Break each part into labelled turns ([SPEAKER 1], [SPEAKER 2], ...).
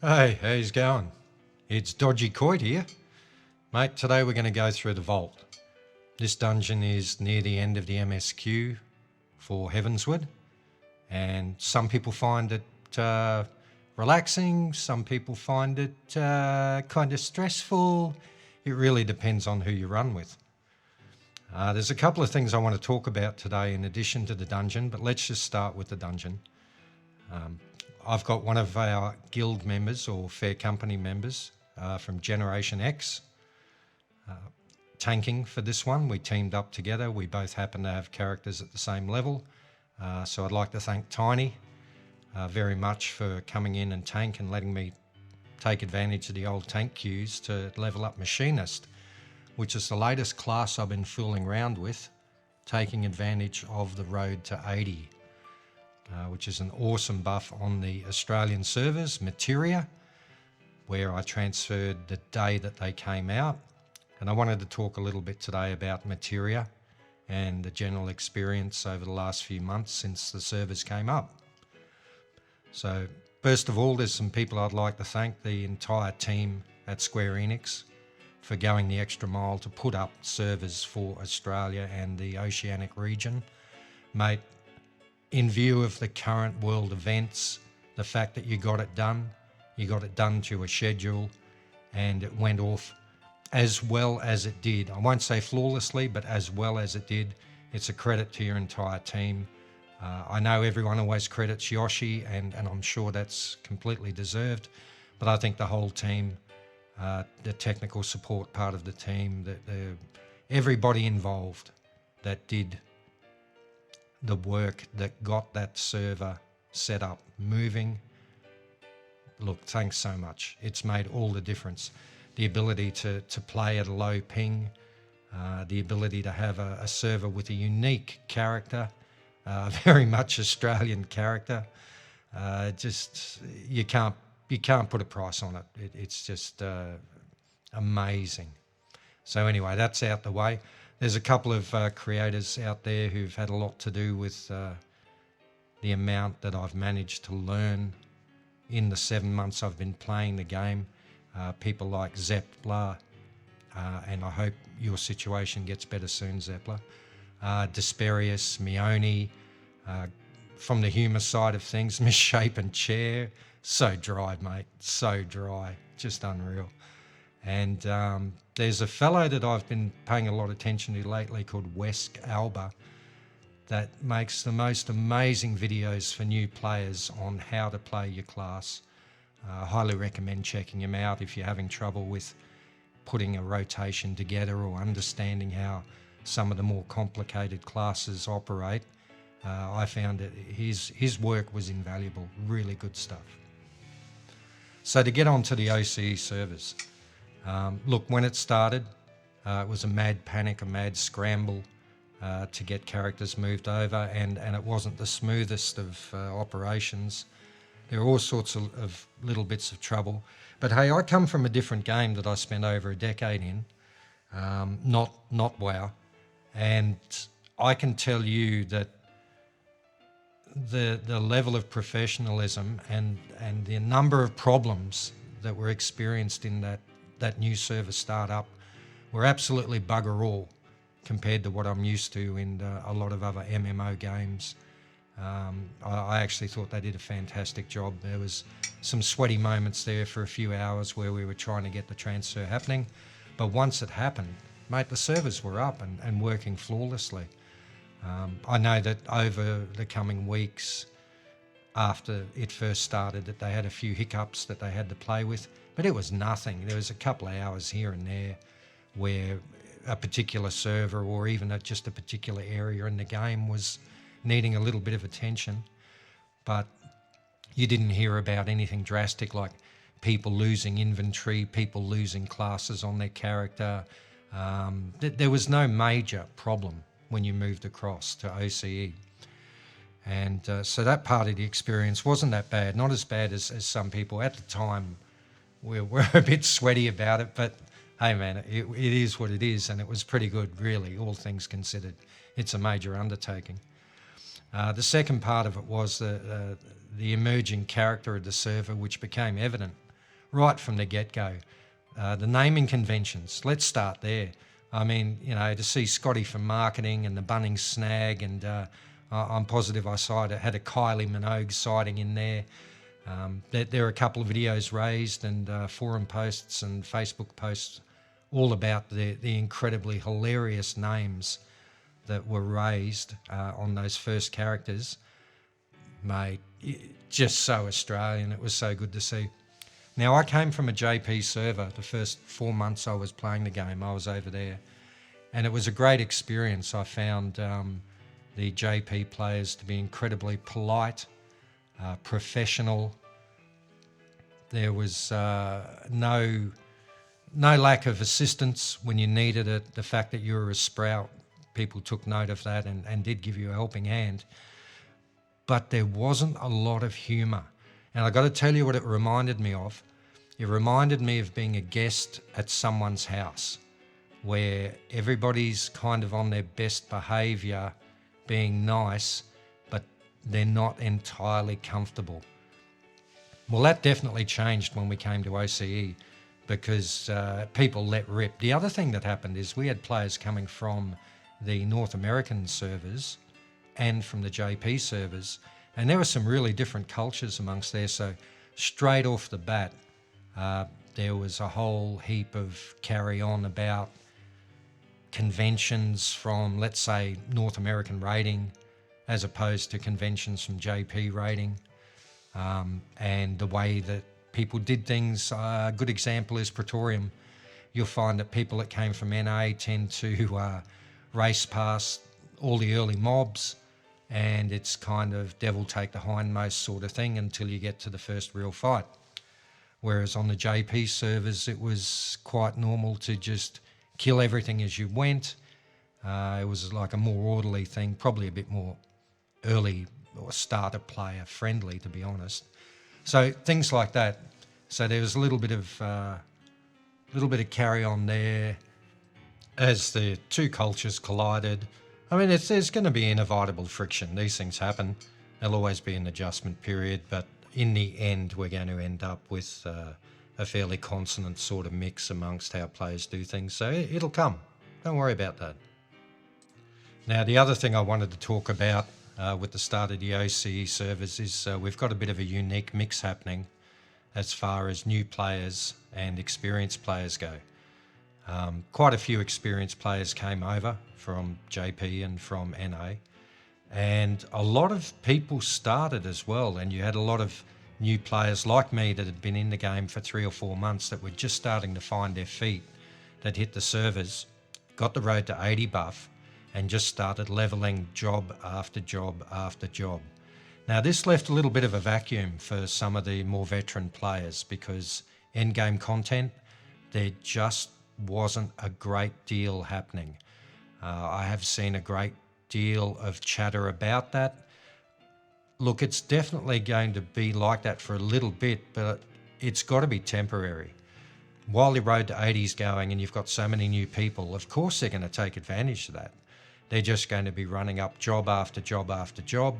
[SPEAKER 1] Hey, how's it going? It's Dodgy Coit here. Mate, today we're going to go through the vault. This dungeon is near the end of the MSQ for Heavensward, and some people find it relaxing, some people find it kind of stressful. It really depends on who you run with. There's a couple of things I want to talk about today in addition to the dungeon, but let's just start with the dungeon. I've got one of our guild members or Fair Company members from Generation X tanking for this one. We teamed up together. We both happen to have characters at the same level. So I'd like to thank Tiny very much for coming in and tank and letting me take advantage of the old tank queues to level up Machinist, which is the latest class I've been fooling around with, taking advantage of the road to 80. Which is an awesome buff on the Australian servers, Materia, where I transferred the day that they came out. And I wanted to talk a little bit today about Materia and the general experience over the last few months since the servers came up. So first of all, there's some people I'd like to thank, the entire team at Square Enix, for going the extra mile to put up servers for Australia and the Oceanic region. Mate, in view of the current world events, the fact that you got it done to a schedule, and it went off as well as it did. I won't say flawlessly, but as well as it did. It's a credit to your entire team. I know everyone always credits Yoshi, and I'm sure that's completely deserved, but I think the whole team, the technical support part of the team, everybody involved that did the work that got that server set up, moving. Look, thanks so much. It's made all the difference. The ability to play at a low ping, the ability to have a server with a unique character, very much Australian character. Just you can't put a price on it. It's just amazing. So anyway, that's out the way. There's a couple of creators out there who've had a lot to do with the amount that I've managed to learn in the 7 months I've been playing the game. People like Zeppler, and I hope your situation gets better soon, Zeppler. Desperius, Mione, from the humour side of things, Misshapen Chair. So dry, mate, so dry, just unreal. And there's a fellow that I've been paying a lot of attention to lately called Wesk Alba that makes the most amazing videos for new players on how to play your class. I highly recommend checking him out if you're having trouble with putting a rotation together or understanding how some of the more complicated classes operate. I found that his work was invaluable, really good stuff. So to get on to the OCE servers. Look, when it started, it was a mad panic, a mad scramble to get characters moved over, and it wasn't the smoothest of operations. There were all sorts of little bits of trouble. But hey, I come from a different game that I spent over a decade in, not WoW, and I can tell you that the level of professionalism and the number of problems that were experienced in that new server startup were absolutely bugger all compared to what I'm used to in a lot of other MMO games. I actually thought they did a fantastic job. There was some sweaty moments there for a few hours where we were trying to get the transfer happening, but once it happened, mate, the servers were up and working flawlessly. I know that over the coming weeks after it first started that they had a few hiccups that they had to play with, but it was nothing. There was a couple of hours here and there where a particular server or even just a particular area in the game was needing a little bit of attention, but you didn't hear about anything drastic like people losing inventory, people losing classes on their character. There was no major problem when you moved across to OCE. And so that part of the experience wasn't that bad, not as bad as some people at the time. We're a bit sweaty about it, but hey man, it is what it is, and it was pretty good, really, all things considered. It's a major undertaking. The second part of it was the emerging character of the server, which became evident right from the get-go. The naming conventions, let's start there. I mean, you know, to see Scotty from marketing and the Bunnings snag, and I'm positive I had a Kylie Minogue sighting in there. There are a couple of videos raised and forum posts and Facebook posts all about the incredibly hilarious names that were raised on those first characters. Mate, just so Australian. It was so good to see. Now, I came from a JP server. The first 4 months I was playing the game, I was over there. And it was a great experience. I found the JP players to be incredibly polite, professional. There was no lack of assistance when you needed it. The fact that you were a Spout, people took note of that and did give you a helping hand. But there wasn't a lot of humour. And I got to tell you what it reminded me of. It reminded me of being a guest at someone's house where everybody's kind of on their best behaviour, being nice, but they're not entirely comfortable. Well, that definitely changed when we came to OCE because people let rip. The other thing that happened is we had players coming from the North American servers and from the JP servers, and there were some really different cultures amongst there. So straight off the bat, there was a whole heap of carry on about conventions from, let's say, North American raiding as opposed to conventions from JP raiding, and the way that people did things. A good example is Praetorium. You'll find that people that came from NA tend to race past all the early mobs, and it's kind of devil take the hindmost sort of thing until you get to the first real fight. Whereas on the JP servers, it was quite normal to just kill everything as you went. It was like a more orderly thing, probably a bit more early or starter player friendly, to be honest. So things like that. So there was a little bit of carry on there as the two cultures collided. I mean, there's going to be inevitable friction. These things happen. There'll always be an adjustment period, but in the end, we're going to end up with a fairly consonant sort of mix amongst how players do things. So it'll come. Don't worry about that. Now, the other thing I wanted to talk about with the start of the OCE servers is we've got a bit of a unique mix happening as far as new players and experienced players go. Quite a few experienced players came over from JP and from NA, and a lot of people started as well, and you had a lot of new players like me that had been in the game for 3 or 4 months that were just starting to find their feet, that hit the servers, got the road to 80 buff, and just started leveling job after job after job. Now, this left a little bit of a vacuum for some of the more veteran players because endgame content, there just wasn't a great deal happening. I have seen a great deal of chatter about that. Look, it's definitely going to be like that for a little bit, but it's got to be temporary. While the road to 80 is going and you've got so many new people, of course they're going to take advantage of that. They're just going to be running up job after job after job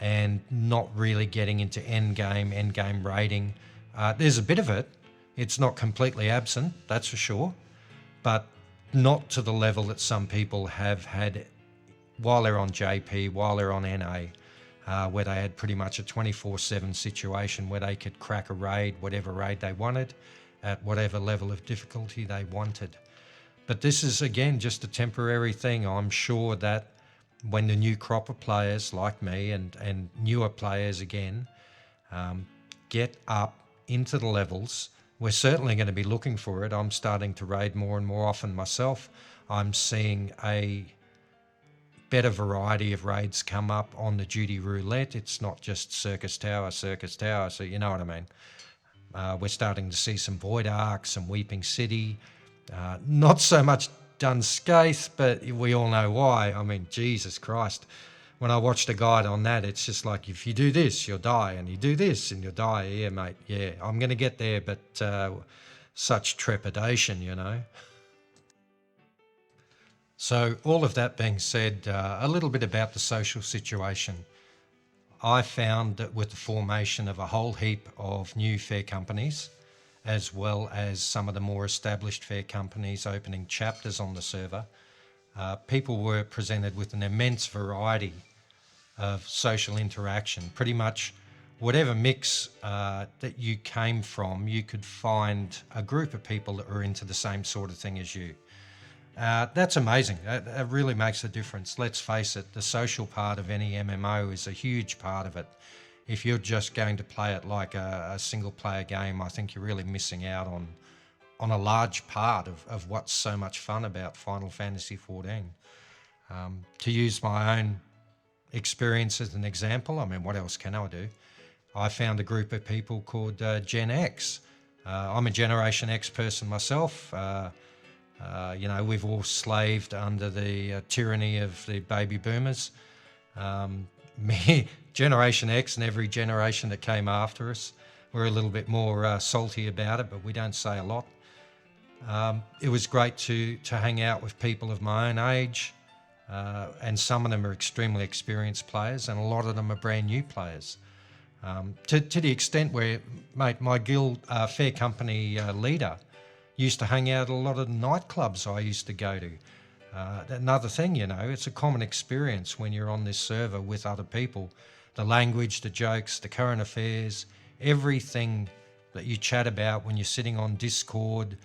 [SPEAKER 1] and not really getting into endgame raiding. There's a bit of it. It's not completely absent, that's for sure, but not to the level that some people have had while they're on JP, while they're on NA, where they had pretty much a 24/7 situation where they could crack a raid, whatever raid they wanted, at whatever level of difficulty they wanted. But this is, again, just a temporary thing. I'm sure that when the new crop of players like me and newer players again get up into the levels, we're certainly going to be looking for it. I'm starting to raid more and more often myself. I'm seeing a better variety of raids come up on the duty roulette. It's not just Circus Tower, so you know what I mean. We're starting to see some Void Ark, some Weeping City, not so much Dunscaith, but we all know why. I mean, Jesus Christ. When I watched a guide on that, it's just like, if you do this, you'll die, and you do this, and you'll die. Yeah, mate, yeah, I'm going to get there, but such trepidation, you know. So all of that being said, a little bit about the social situation. I found that with the formation of a whole heap of new fair companies, as well as some of the more established fair companies opening chapters on the server, people were presented with an immense variety of social interaction. Pretty much whatever mix that you came from, you could find a group of people that were into the same sort of thing as you. That's amazing. That really makes a difference. Let's face it, the social part of any MMO is a huge part of it. If you're just going to play it like a single player game, I think you're really missing out on a large part of what's so much fun about Final Fantasy XIV. To use my own experience as an example, I mean, what else can I do? I found a group of people called Gen X. I'm a Generation X person myself. You know, we've all slaved under the tyranny of the baby boomers. Me, Generation X and every generation that came after us, we're a little bit more salty about it, but we don't say a lot. It was great to hang out with people of my own age, and some of them are extremely experienced players, and a lot of them are brand new players. To the extent where, mate, my guild fair company leader used to hang out at a lot of the nightclubs I used to go to. Another thing, you know, it's a common experience when you're on this server with other people. The language, the jokes, the current affairs, everything that you chat about when you're sitting on Discord,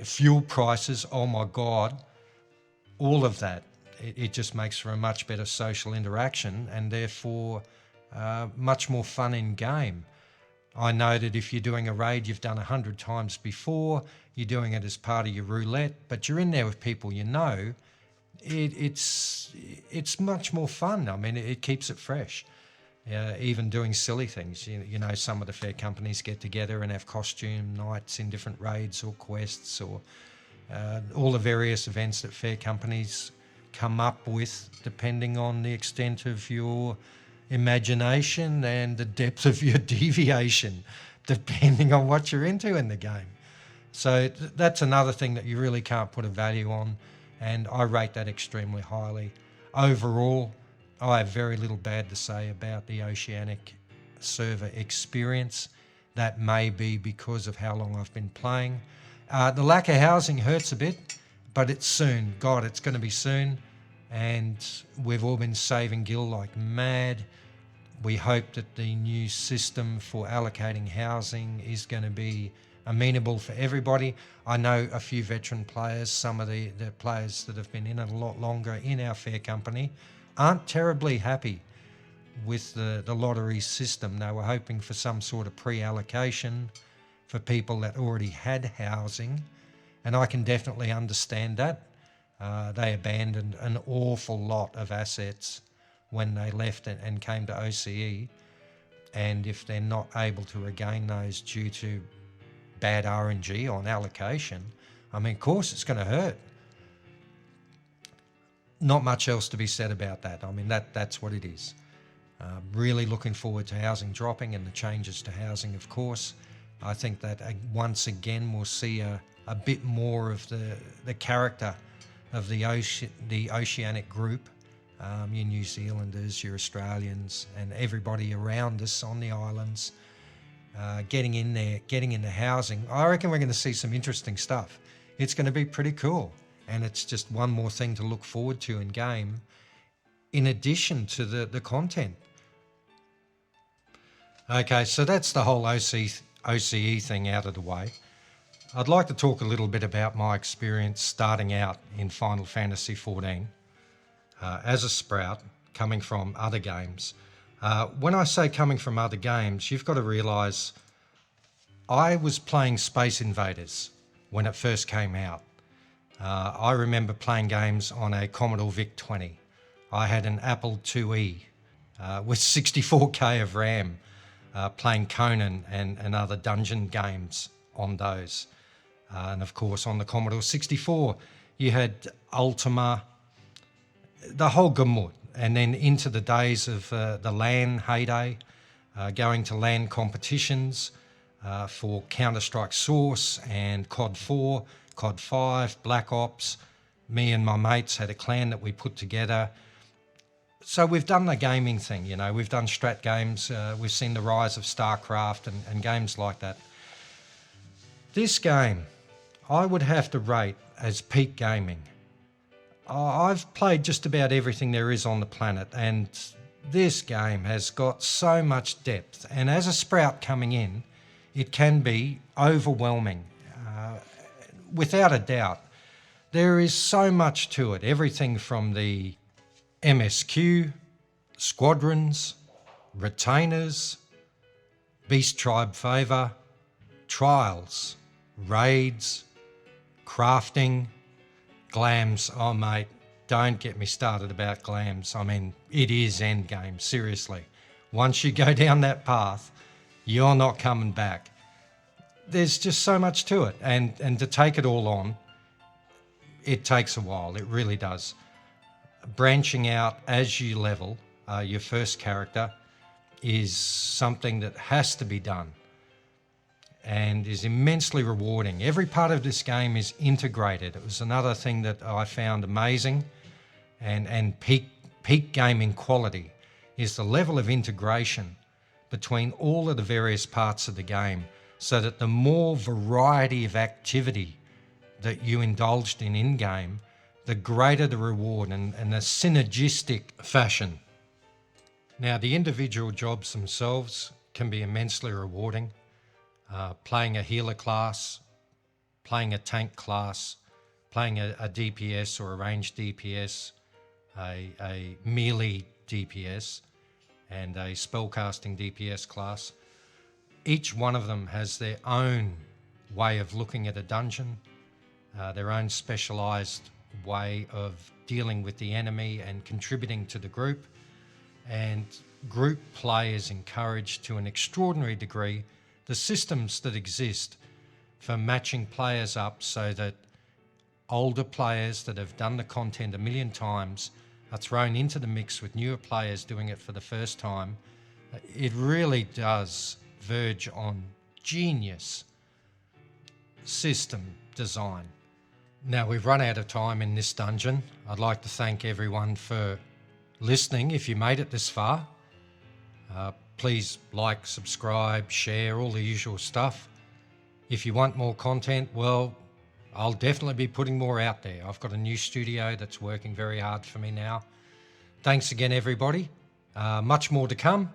[SPEAKER 1] fuel prices, oh my God, all of that. It just makes for a much better social interaction and therefore much more fun in game. I know that if you're doing a raid you've done 100 times before, you're doing it as part of your roulette, but you're in there with people you know, it's much more fun. I mean, it keeps it fresh. Even doing silly things. You know, some of the fair companies get together and have costume nights in different raids or quests or all the various events that fair companies come up with depending on the extent of your imagination and the depth of your deviation, depending on what you're into in the game. So that's another thing that you really can't put a value on, and I rate that extremely highly. Overall, I have very little bad to say about the Oceanic server experience. That may be because of how long I've been playing. The lack of housing hurts a bit, but it's soon. God, it's going to be soon. And we've all been saving Gil like mad. We hope that the new system for allocating housing is going to be amenable for everybody. I know a few veteran players, some of the players that have been in it a lot longer in our fair company, aren't terribly happy with the lottery system. They were hoping for some sort of pre-allocation for people that already had housing, and I can definitely understand that. They abandoned an awful lot of assets when they left and came to OCE, and if they're not able to regain those due to bad RNG on allocation, I mean, of course it's going to hurt. Not much else to be said about that. I mean, that's what it is. Really looking forward to housing dropping and the changes to housing, of course. I think that once again we'll see a bit more of the character of the Oceanic group, your New Zealanders, your Australians, and everybody around us on the islands, getting in there, getting into housing. I reckon we're going to see some interesting stuff. It's going to be pretty cool, and it's just one more thing to look forward to in game, in addition to the content. Okay, so that's the whole OCE thing out of the way. I'd like to talk a little bit about my experience starting out in Final Fantasy XIV as a Sprout, coming from other games. When I say coming from other games, you've got to realise I was playing Space Invaders when it first came out. I remember playing games on a Commodore VIC-20. I had an Apple IIe with 64K of RAM, playing Conan and other dungeon games on those. And of course on the Commodore 64 you had Ultima, the whole gamut, and then into the days of the LAN heyday, going to LAN competitions for Counter-Strike Source and COD 4, COD 5, Black Ops. Me and my mates had a clan that we put together. So we've done the gaming thing, you know, we've done strat games, we've seen the rise of StarCraft and games like that. This game, I would have to rate as peak gaming. I've played just about everything there is on the planet, and this game has got so much depth. And as a Sprout coming in, it can be overwhelming. Without a doubt, there is so much to it. Everything from the MSQ, squadrons, retainers, beast tribe favour, trials, raids, crafting, glams. Oh mate, don't get me started about glams. I mean, it is endgame, seriously. Once you go down that path, you're not coming back. There's just so much to it, and to take it all on, it takes a while, it really does. Branching out as you level your first character is something that has to be done and is immensely rewarding. Every part of this game is integrated. It was another thing that I found amazing, and peak gaming quality is the level of integration between all of the various parts of the game, so that the more variety of activity that you indulged in game, the greater the reward, and the synergistic fashion. Now, the individual jobs themselves can be immensely rewarding. Playing a healer class, playing a tank class, playing a DPS or a ranged DPS, a melee DPS, and a spellcasting DPS class. Each one of them has their own way of looking at a dungeon, their own specialised way of dealing with the enemy and contributing to the group. And group play is encouraged to an extraordinary degree. The systems that exist for matching players up so that older players that have done the content a million times are thrown into the mix with newer players doing it for the first time, it really does verge on genius system design. Now, we've run out of time in this dungeon. I'd like to thank everyone for listening. If you made it this far, please like, subscribe, share, all the usual stuff. If you want more content, well, I'll definitely be putting more out there. I've got a new studio that's working very hard for me now. Thanks again, everybody. Much more to come.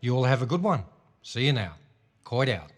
[SPEAKER 1] You all have a good one. See you now. Coit out.